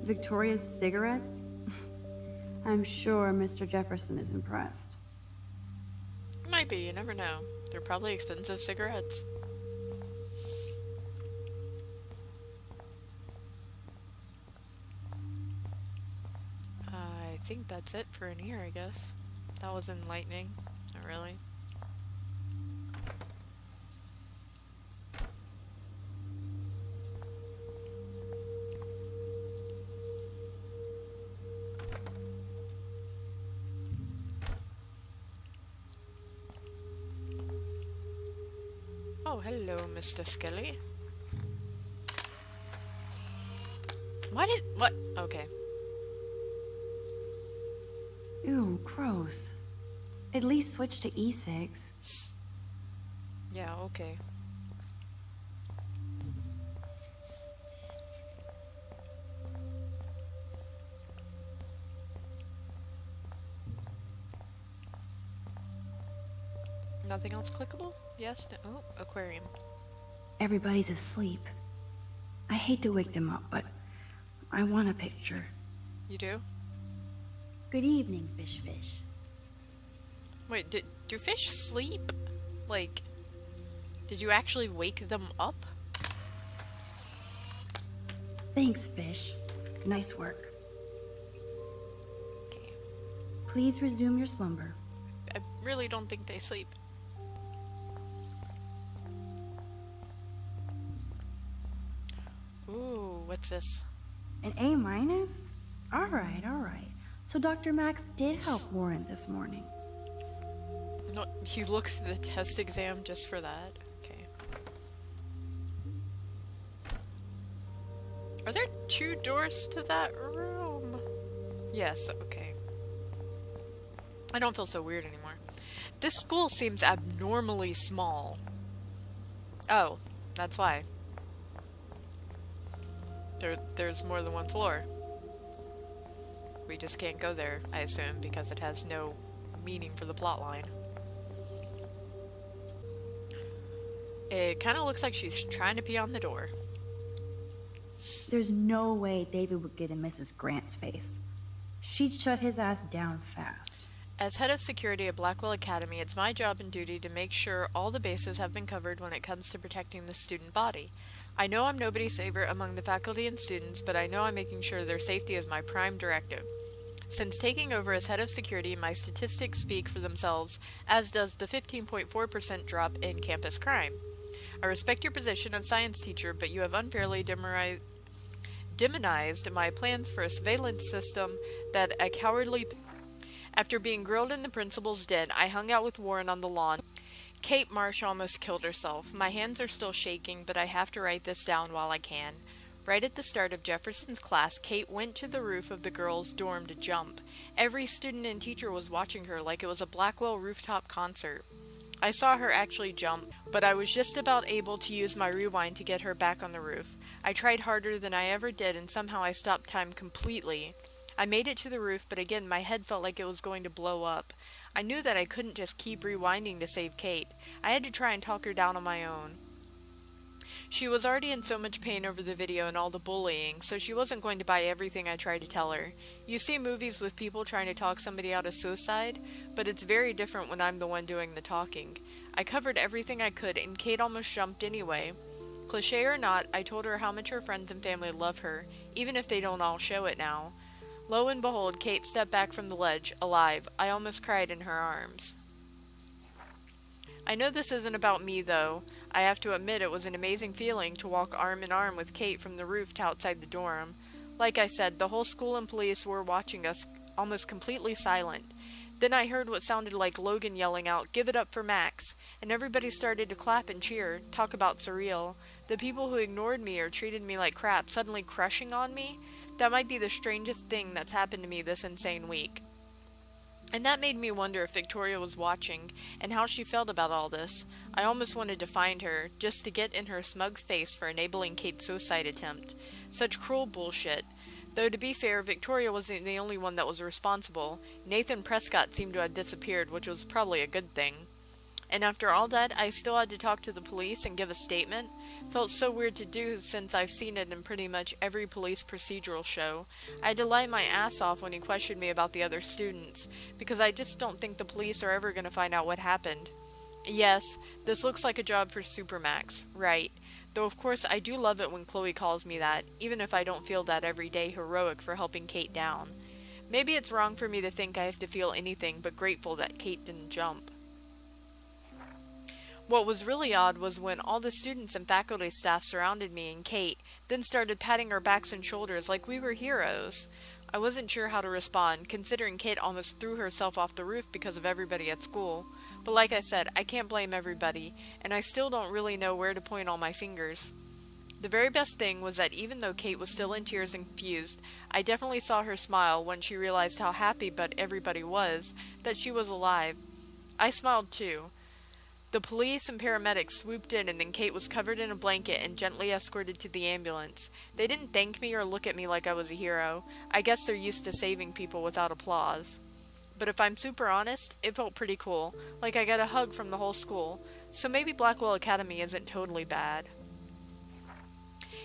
Victoria's cigarettes? I'm sure Mr. Jefferson is impressed. Might be, you never know. They're probably expensive cigarettes. I think that's it for in here, I guess. That was enlightening. Not really. Oh, hello, Mr. Skelly. What? Okay. Ew, gross. At least switch to e-cigs. Yeah, okay. Nothing else clickable? Yes? No? Oh, aquarium. Everybody's asleep. I hate to wake them up, but I want a picture. You do? Good evening, Fish. Wait, do fish sleep? Like, did you actually wake them up? Thanks, Fish. Nice work. Okay. Please resume your slumber. I really don't think they sleep. Ooh, what's this? An A-? All right. So Dr. Max did help Warren this morning. No, you looked through the test exam just for that? Okay. Are there 2 doors to that room? Yes, okay. I don't feel so weird anymore. This school seems abnormally small. Oh, that's why. There's more than one floor. We just can't go there, I assume, because it has no meaning for the plotline. It kind of looks like she's trying to pee on the door. There's no way David would get in Mrs. Grant's face. She'd shut his ass down fast. As head of security at Blackwell Academy, it's my job and duty to make sure all the bases have been covered when it comes to protecting the student body. I know I'm nobody's favorite among the faculty and students, but I know I'm making sure their safety is my prime directive. Since taking over as head of security, my statistics speak for themselves, as does the 15.4% drop in campus crime. I respect your position as science teacher, but you have unfairly demonized my plans for a surveillance system that a cowardly... After being grilled in the principal's den, I hung out with Warren on the lawn. Kate Marsh almost killed herself. My hands are still shaking, but I have to write this down while I can. Right at the start of Jefferson's class, Kate went to the roof of the girls' dorm to jump. Every student and teacher was watching her like it was a Blackwell rooftop concert. I saw her actually jump, but I was just about able to use my rewind to get her back on the roof. I tried harder than I ever did, and somehow I stopped time completely. I made it to the roof, but again my head felt like it was going to blow up. I knew that I couldn't just keep rewinding to save Kate. I had to try and talk her down on my own. She was already in so much pain over the video and all the bullying, so she wasn't going to buy everything I tried to tell her. You see movies with people trying to talk somebody out of suicide, but it's very different when I'm the one doing the talking. I covered everything I could, and Kate almost jumped anyway. Cliché or not, I told her how much her friends and family love her, even if they don't all show it now. Lo and behold, Kate stepped back from the ledge, alive. I almost cried in her arms. I know this isn't about me, though. I have to admit it was an amazing feeling to walk arm in arm with Kate from the roof to outside the dorm. Like I said, the whole school and police were watching us, almost completely silent. Then I heard what sounded like Logan yelling out, "Give it up for Max," and everybody started to clap and cheer. Talk about surreal. The people who ignored me or treated me like crap suddenly crushing on me? That might be the strangest thing that's happened to me this insane week. And that made me wonder if Victoria was watching, and how she felt about all this. I almost wanted to find her, just to get in her smug face for enabling Kate's suicide attempt. Such cruel bullshit. Though to be fair, Victoria wasn't the only one that was responsible. Nathan Prescott seemed to have disappeared, which was probably a good thing. And after all that, I still had to talk to the police and give a statement. Felt so weird to do since I've seen it in pretty much every police procedural show. I had to lie my ass off when he questioned me about the other students, because I just don't think the police are ever going to find out what happened. Yes, this looks like a job for Supermax, right. Though of course I do love it when Chloe calls me that, even if I don't feel that every day heroic for helping Kate down. Maybe it's wrong for me to think I have to feel anything but grateful that Kate didn't jump. What was really odd was when all the students and faculty staff surrounded me and Kate, then started patting our backs and shoulders like we were heroes. I wasn't sure how to respond, considering Kate almost threw herself off the roof because of everybody at school. But like I said, I can't blame everybody, and I still don't really know where to point all my fingers. The very best thing was that even though Kate was still in tears and confused, I definitely saw her smile when she realized how happy but everybody was that she was alive. I smiled too. The police and paramedics swooped in, and then Kate was covered in a blanket and gently escorted to the ambulance. They didn't thank me or look at me like I was a hero. I guess they're used to saving people without applause. But if I'm super honest, it felt pretty cool, like I got a hug from the whole school, so maybe Blackwell Academy isn't totally bad.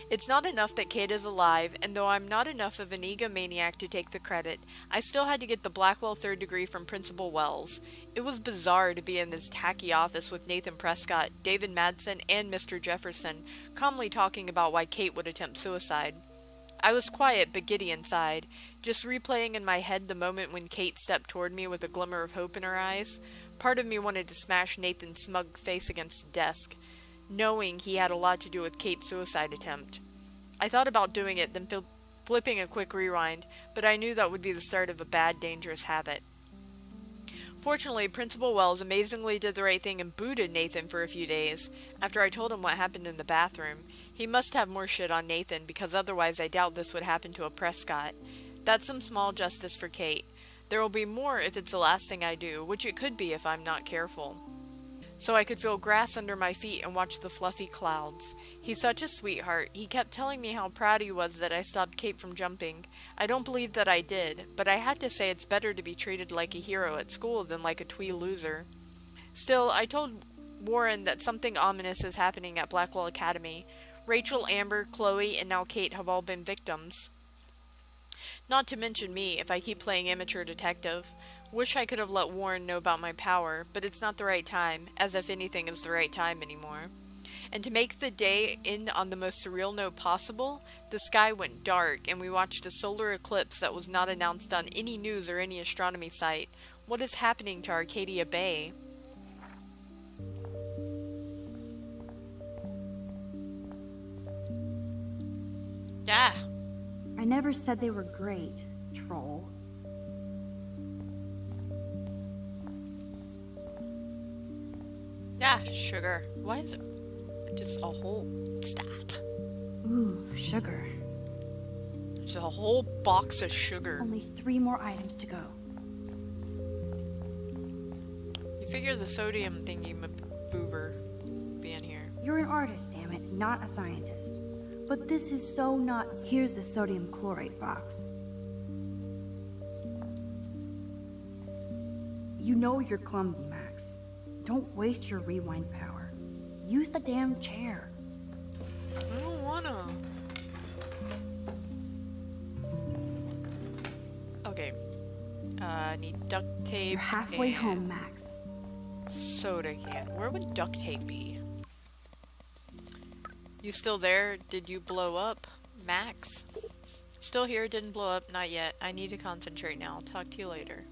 It's not enough that Kate is alive, and though I'm not enough of an egomaniac to take the credit, I still had to get the Blackwell third degree from Principal Wells. It was bizarre to be in this tacky office with Nathan Prescott, David Madsen, and Mr. Jefferson, calmly talking about why Kate would attempt suicide. I was quiet but giddy inside, just replaying in my head the moment when Kate stepped toward me with a glimmer of hope in her eyes. Part of me wanted to smash Nathan's smug face against the desk, knowing he had a lot to do with Kate's suicide attempt. I thought about doing it, then flipping a quick rewind, but I knew that would be the start of a bad, dangerous habit. Fortunately, Principal Wells amazingly did the right thing and booted Nathan for a few days, after I told him what happened in the bathroom. He must have more shit on Nathan, because otherwise I doubt this would happen to a Prescott. That's some small justice for Kate. There will be more if it's the last thing I do, which it could be if I'm not careful. So I could feel grass under my feet and watch the fluffy clouds. He's such a sweetheart. He kept telling me how proud he was that I stopped Kate from jumping. I don't believe that I did, but I had to say it's better to be treated like a hero at school than like a twee loser. Still, I told Warren that something ominous is happening at Blackwell Academy. Rachel, Amber, Chloe, and now Kate have all been victims. Not to mention me, if I keep playing amateur detective. Wish I could have let Warren know about my power, but it's not the right time, as if anything is the right time anymore. And to make the day end on the most surreal note possible, the sky went dark and we watched a solar eclipse that was not announced on any news or any astronomy site. What is happening to Arcadia Bay? Ah! I never said they were great, troll. Ah, sugar. Why is it just a whole... Stop. Ooh, sugar. Just a whole box of sugar. Only 3 more items to go. You figure the sodium thingy boober be in here. You're an artist, damn it, not a scientist. But this is so nuts. Here's the sodium chlorate box. You know you're clumsy, Max. Don't waste your rewind power. Use the damn chair. I don't wanna. Okay. I need duct tape. You're halfway and home, Max. soda can. Where would duct tape be? You still there? Did you blow up? Max? Still here, didn't blow up, not yet. I need to concentrate now. I'll talk to you later.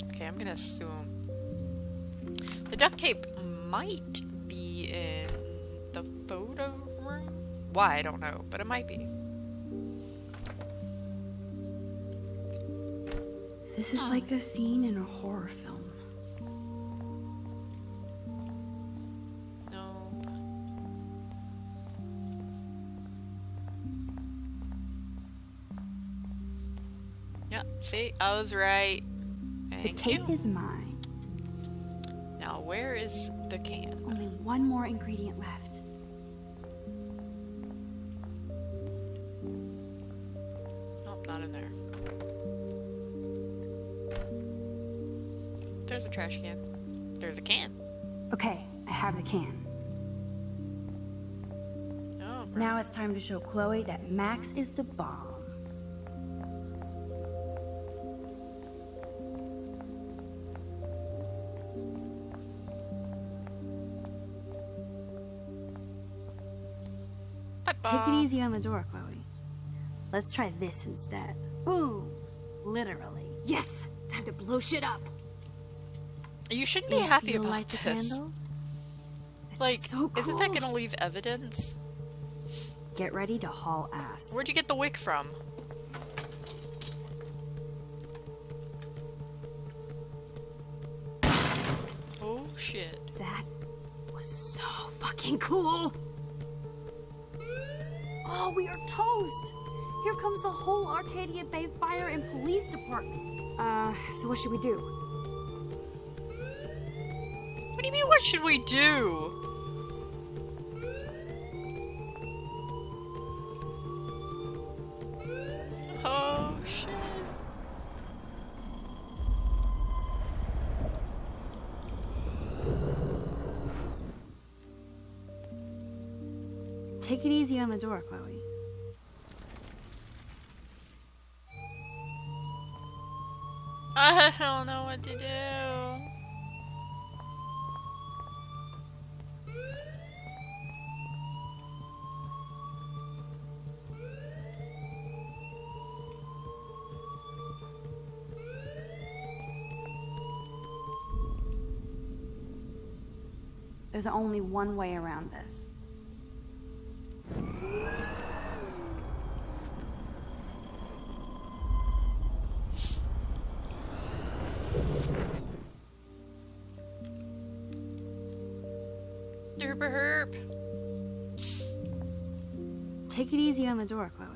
Okay, I'm gonna assume the duct tape might be in the photo room. Why, I don't know, but it might be. This is like a scene in a horror film. Nope. Yep, see, I was right. The Thank tape you. is mine. Now, where is the can? Only 1 more ingredient left. Nope, not in there. There's a trash can. There's a can. Okay, I have the can. Oh, Now it's time to show Chloe that Max is the bomb. Take it easy on the door, Chloe. Let's try this instead. Boom! Literally. Yes! Time to blow shit up! You shouldn't be Yeah, happy you'll about light the this. candle? Like, so isn't that cool. gonna leave evidence? Get ready to haul ass. Where'd you get the wick from? Oh shit. That was so fucking cool! Oh, we are toast! Here comes the whole Arcadia Bay Fire and Police Department. So what should we do? What do you mean, what should we do? Oh shit. Take it easy on the door, Chloe. I don't know what to do. There's only one way around this. Derber herb. Take it easy on the door, Chloe.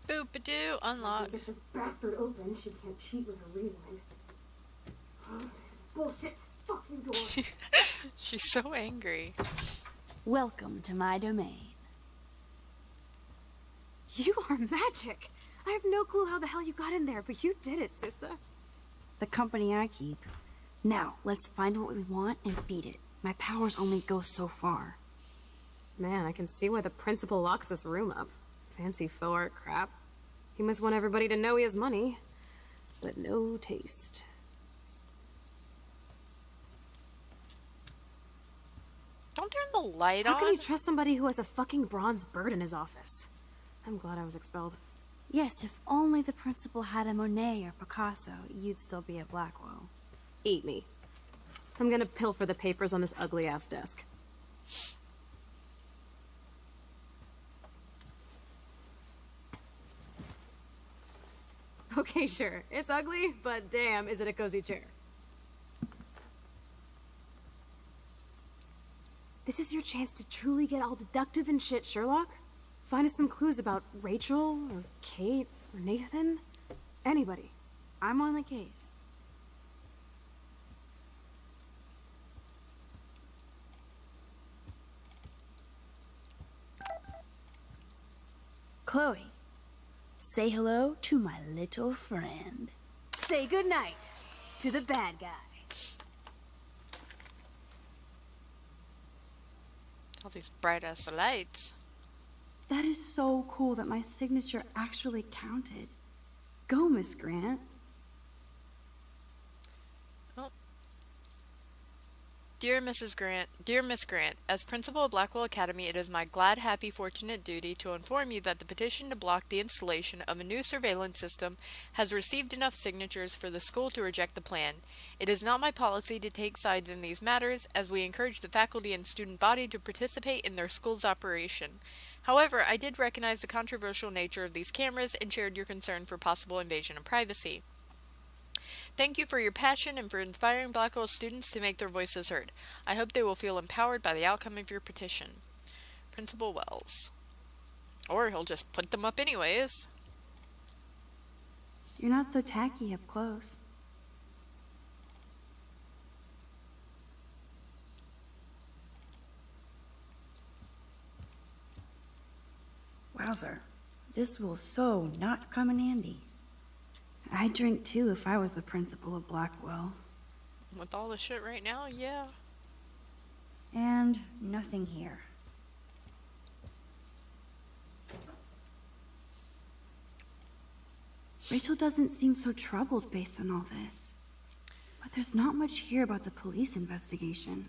Boop-a-doo, unlock. Get this bastard open, she can't cheat with her rewind. Oh, this is bullshit. Fucking door. She's so angry. Welcome to my domain. You are magic! I have no clue how the hell you got in there, but you did it, sister. The company I keep. Now, let's find what we want and beat it. My powers only go so far. Man, I can see why the principal locks this room up. Fancy faux art crap. He must want everybody to know he has money, but no taste. Don't turn the light How on. can you trust somebody who has a fucking bronze bird in his office? I'm glad I was expelled. Yes, if only the principal had a Monet or Picasso, you'd still be at Blackwell. Eat me. I'm gonna pilfer the papers on this ugly-ass desk. Okay, sure. It's ugly, but damn, is it a cozy chair. This is your chance to truly get all deductive and shit, Sherlock. Find us some clues about Rachel, or Kate, or Nathan. Anybody. I'm on the case. Chloe, say hello to my little friend. Say goodnight to the bad guy. All these bright ass lights. That is so cool that my signature actually counted. Go, Miss Grant. Dear Mrs. Grant, dear Miss Grant, as principal of Blackwell Academy, it is my glad, happy, fortunate duty to inform you that the petition to block the installation of a new surveillance system has received enough signatures for the school to reject the plan. It is not my policy to take sides in these matters, as we encourage the faculty and student body to participate in their school's operation. However, I did recognize the controversial nature of these cameras and shared your concern for possible invasion of privacy. Thank you for your passion and for inspiring Blackwell students to make their voices heard. I hope they will feel empowered by the outcome of your petition. Principal Wells. Or he'll just put them up anyways. You're not so tacky up close. Wowzer. This will so not come in handy. I'd drink too if I was the principal of Blackwell. With all the shit right now, yeah. And nothing here. Rachel doesn't seem so troubled based on all this. But there's not much here about the police investigation.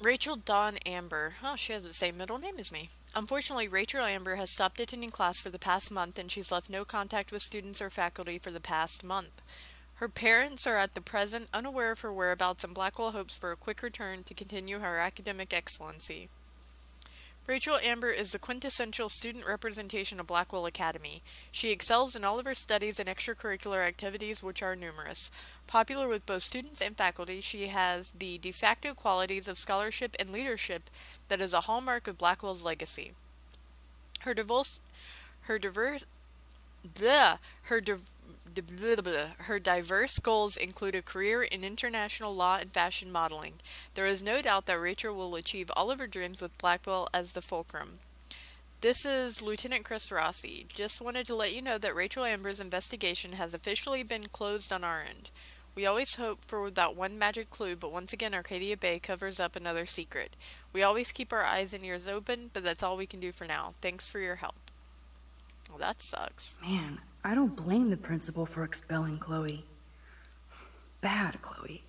Rachel Dawn Amber. Oh, she has the same middle name as me. Unfortunately, Rachel Amber has stopped attending class for the past month, and she's left no contact with students or faculty for the past month. Her parents are at the present unaware of her whereabouts, and Blackwell hopes for a quick return to continue her academic excellency. Rachel Amber is the quintessential student representation of Blackwell Academy. She excels in all of her studies and extracurricular activities, which are numerous. Popular with both students and faculty, she has the de facto qualities of scholarship and leadership that is a hallmark of Blackwell's legacy. Her diverse goals include a career in international law and fashion modeling. There is no doubt that Rachel will achieve all of her dreams with Blackwell as the fulcrum. This is Lieutenant Chris Rossi. Just wanted to let you know that Rachel Amber's investigation has officially been closed on our end. We always hope for that one magic clue, but once again Arcadia Bay covers up another secret. We always keep our eyes and ears open, but that's all we can do for now. Thanks for your help. Well, that sucks. Man, I don't blame the principal for expelling Chloe. Bad Chloe.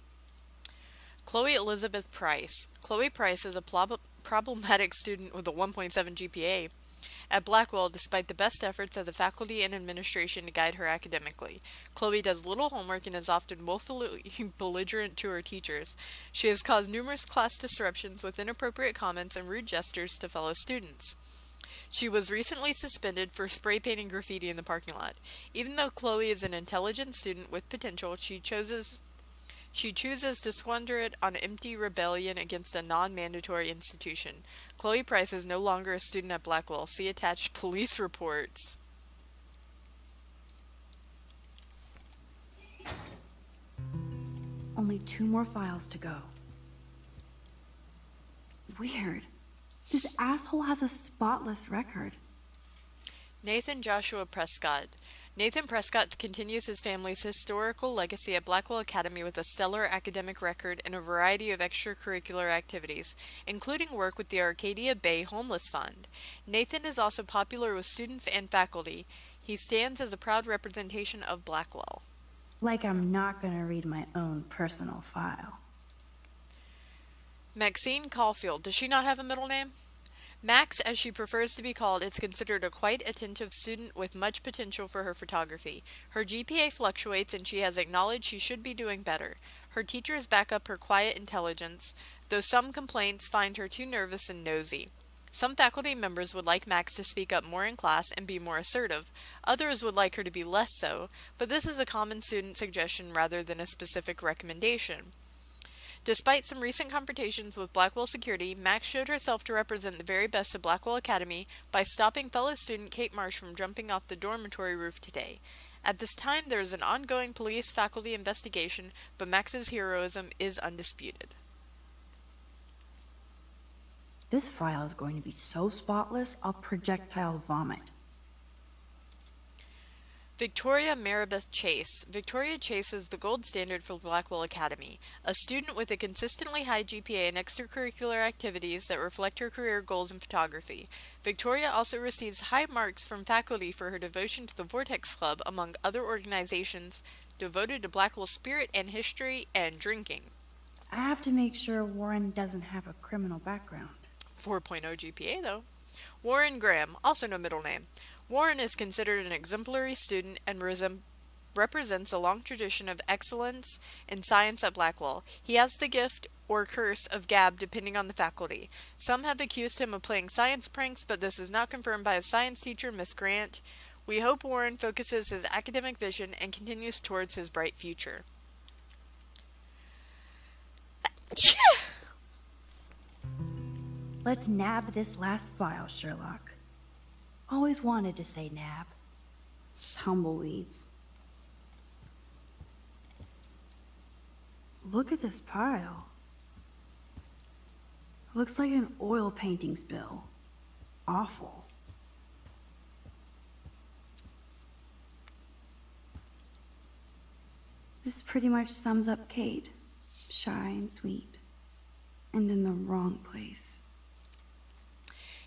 Chloe Elizabeth Price. Chloe Price is a problematic student with a 1.7 GPA at Blackwell, despite the best efforts of the faculty and administration to guide her academically. Chloe does little homework and is often woefully belligerent to her teachers. She has caused numerous class disruptions with inappropriate comments and rude gestures to fellow students. She was recently suspended for spray painting graffiti in the parking lot. Even though Chloe is an intelligent student with potential, she chooses to squander it on empty rebellion against a non-mandatory institution. Chloe Price is no longer a student at Blackwell. See attached police reports. Only 2 more files to go. Weird. This asshole has a spotless record. Nathan Joshua Prescott. Nathan Prescott continues his family's historical legacy at Blackwell Academy with a stellar academic record and a variety of extracurricular activities, including work with the Arcadia Bay Homeless Fund. Nathan is also popular with students and faculty. He stands as a proud representation of Blackwell. Like I'm not gonna read my own personal file. Maxine Caulfield. Does she not have a middle name? Max, as she prefers to be called, is considered a quite attentive student with much potential for her photography. Her GPA fluctuates and she has acknowledged she should be doing better. Her teachers back up her quiet intelligence, though some complaints find her too nervous and nosy. Some faculty members would like Max to speak up more in class and be more assertive. Others would like her to be less so, but this is a common student suggestion rather than a specific recommendation. Despite some recent confrontations with Blackwell security, Max showed herself to represent the very best of Blackwell Academy by stopping fellow student Kate Marsh from jumping off the dormitory roof today. At this time, there is an ongoing police-faculty investigation, but Max's heroism is undisputed. This file is going to be so spotless, I'll projectile vomit. Victoria Maribeth Chase. Victoria Chase is the gold standard for Blackwell Academy, a student with a consistently high GPA and extracurricular activities that reflect her career goals in photography. Victoria also receives high marks from faculty for her devotion to the Vortex Club, among other organizations devoted to Blackwell's spirit and history and drinking. I have to make sure Warren doesn't have a criminal background. 4.0 GPA, though. Warren Graham, also no middle name. Warren is considered an exemplary student and represents a long tradition of excellence in science at Blackwell. He has the gift or curse of gab depending on the faculty. Some have accused him of playing science pranks, but this is not confirmed by his science teacher, Miss Grant. We hope Warren focuses his academic vision and continues towards his bright future. Let's nab this last file, Sherlock. Always wanted to say nab. Tumbleweeds. Look at this pile. Looks like an oil painting spill. Awful. This pretty much sums up Kate. Shy and sweet. And in the wrong place.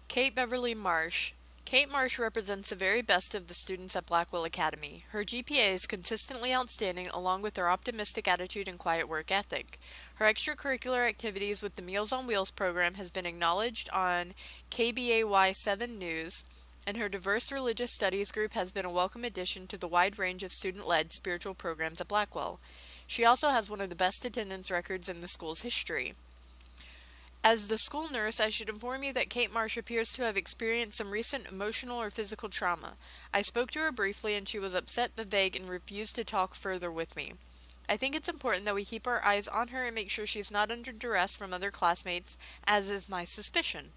Kate Beverly Marsh. Kate Marsh represents the very best of the students at Blackwell Academy. Her GPA is consistently outstanding along with her optimistic attitude and quiet work ethic. Her extracurricular activities with the Meals on Wheels program has been acknowledged on KBAY 7 News, and her diverse religious studies group has been a welcome addition to the wide range of student-led spiritual programs at Blackwell. She also has one of the best attendance records in the school's history. As the school nurse, I should inform you that Kate Marsh appears to have experienced some recent emotional or physical trauma. I spoke to her briefly and she was upset but vague and refused to talk further with me. I think it's important that we keep our eyes on her and make sure she's not under duress from other classmates, as is my suspicion.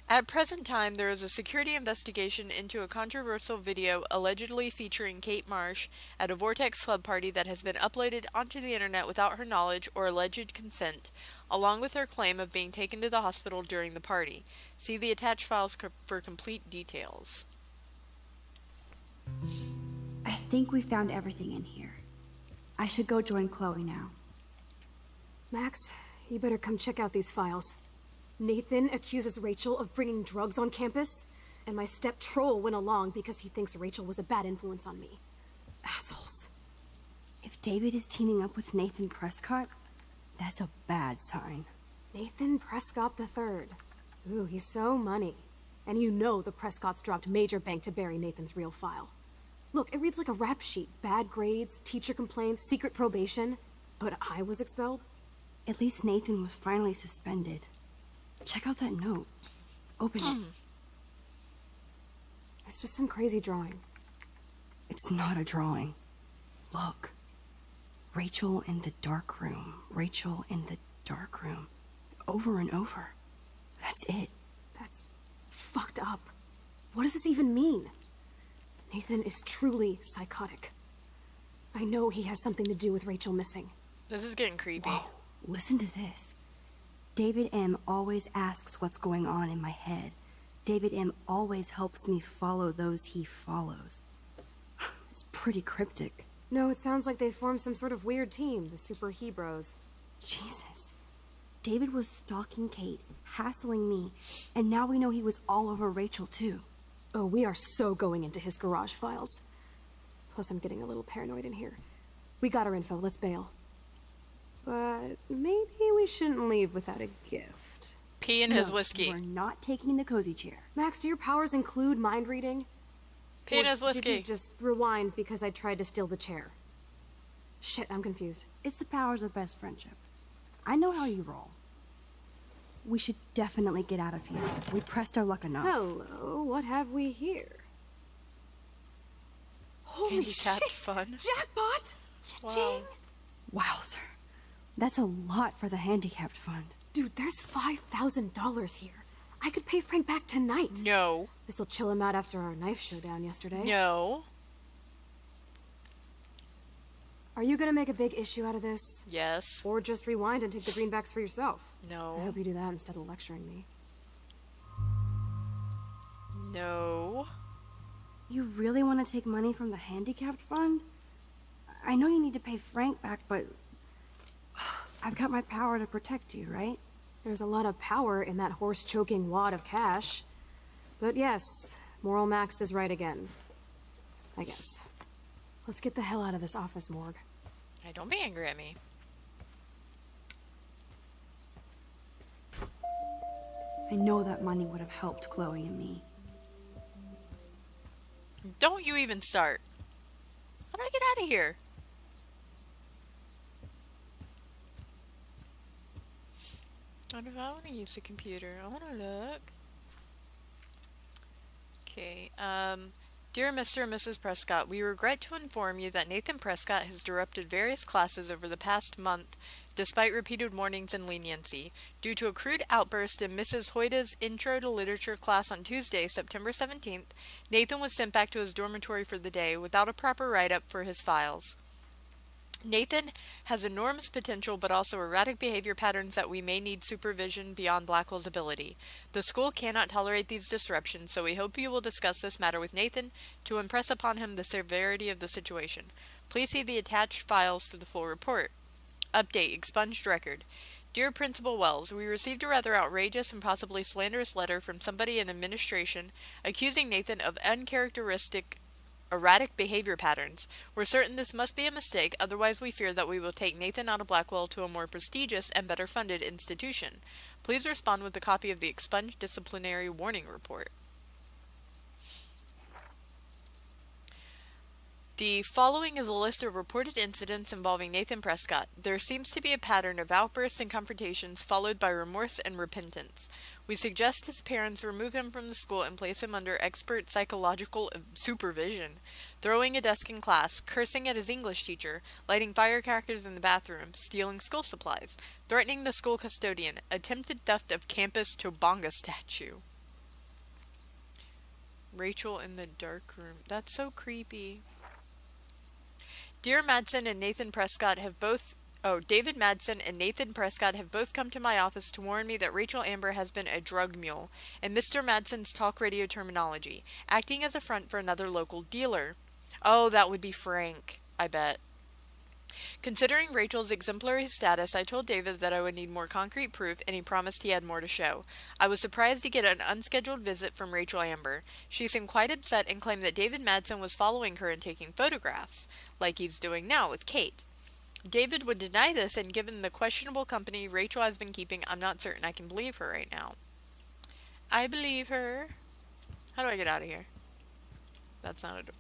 At present time, there is a security investigation into a controversial video allegedly featuring Kate Marsh at a Vortex Club party that has been uploaded onto the internet without her knowledge or alleged consent, along with her claim of being taken to the hospital during the party. See the attached files for complete details. I think we found everything in here. I should go join Chloe now. Max, you better come check out these files. Nathan accuses Rachel of bringing drugs on campus, and my step-troll went along because he thinks Rachel was a bad influence on me. Assholes. If David is teaming up with Nathan Prescott, that's a bad sign. Nathan Prescott III. Ooh, he's so money. And you know the Prescotts dropped major bank to bury Nathan's real file. Look, it reads like a rap sheet. Bad grades, teacher complaints, secret probation. But I was expelled? At least Nathan was finally suspended. Check out that note. Open it. It's just some crazy drawing. It's not a drawing. Look. Rachel in the dark room. Rachel in the dark room. Over and over. That's it. That's fucked up. What does this even mean? Nathan is truly psychotic. I know he has something to do with Rachel missing. This is getting creepy. Whoa, listen to this. David M. always asks what's going on in my head. David M. always helps me follow those he follows. It's pretty cryptic. No, it sounds like they formed some sort of weird team, the Super Hebrews. Jesus. David was stalking Kate, hassling me, and now we know he was all over Rachel too. Oh, we are so going into his garage files. Plus, I'm getting a little paranoid in here. We got our info, let's bail. But maybe we shouldn't leave without a gift. Pee in his whiskey. We're not taking the cozy chair. Max, do your powers include mind reading? Pee in his Did whiskey. you just rewind because I tried to steal the chair? Shit, I'm confused. It's the powers of best friendship. I know how you roll. We should definitely get out of here. We pressed our luck enough. Hello, what have we here? Holy Handicapped shit! fun. Jackpot! Wow. Cha-ching! Wowzer. That's a lot for the handicapped fund. Dude, there's $5,000 here. I could pay Frank back tonight. No. This'll chill him out after our knife showdown yesterday. No. Are you gonna make a big issue out of this? Yes. Or just rewind and take the greenbacks for yourself? I No. hope you do that instead of lecturing me. No. You really want to take money from the handicapped fund? I know you need to pay Frank back, but I've got my power to protect you, right? There's a lot of power in that horse-choking wad of cash. But yes, Moral Max is right again. I guess. Let's get the hell out of this office morgue. Hey, don't be angry at me. I know that money would have helped Chloe and me. Don't you even start. How do I get out of here? I don't know. I want to use the computer. I want to look. Okay. Dear Mr. and Mrs. Prescott, we regret to inform you that Nathan Prescott has disrupted various classes over the past month, despite repeated warnings and leniency. Due to a crude outburst in Mrs. Hoyta's Intro to Literature class on Tuesday, September 17th, Nathan was sent back to his dormitory for the day without a proper write-up for his files. Nathan has enormous potential but also erratic behavior patterns that we may need supervision beyond Blackwell's ability. The school cannot tolerate these disruptions, so we hope you will discuss this matter with Nathan to impress upon him the severity of the situation. Please see the attached files for the full report. Update, expunged record. Dear Principal Wells, we received a rather outrageous and possibly slanderous letter from somebody in administration accusing Nathan of uncharacteristic erratic behavior patterns. We're certain this must be a mistake, otherwise we fear that we will take Nathan out of Blackwell to a more prestigious and better funded institution. Please respond with a copy of the expunged disciplinary warning report. The following is a list of reported incidents involving Nathan Prescott. There seems to be a pattern of outbursts and confrontations followed by remorse and repentance. We suggest his parents remove him from the school and place him under expert psychological supervision. Throwing a desk in class, cursing at his English teacher, lighting firecrackers in the bathroom, stealing school supplies, threatening the school custodian, attempted theft of campus Tobanga statue. Rachel in the dark room. That's so creepy. Dear Madsen and Nathan Prescott have both... David Madsen and Nathan Prescott have both come to my office to warn me that Rachel Amber has been a drug mule, in Mr. Madsen's talk radio terminology, acting as a front for another local dealer. Oh, that would be Frank, I bet. Considering Rachel's exemplary status, I told David that I would need more concrete proof, and he promised he had more to show. I was surprised to get an unscheduled visit from Rachel Amber. She seemed quite upset and claimed that David Madsen was following her and taking photographs, like he's doing now with Kate. David would deny this, and given the questionable company Rachel has been keeping, I'm not certain I can believe her right now. I believe her. How do I get out of here? That's not a door.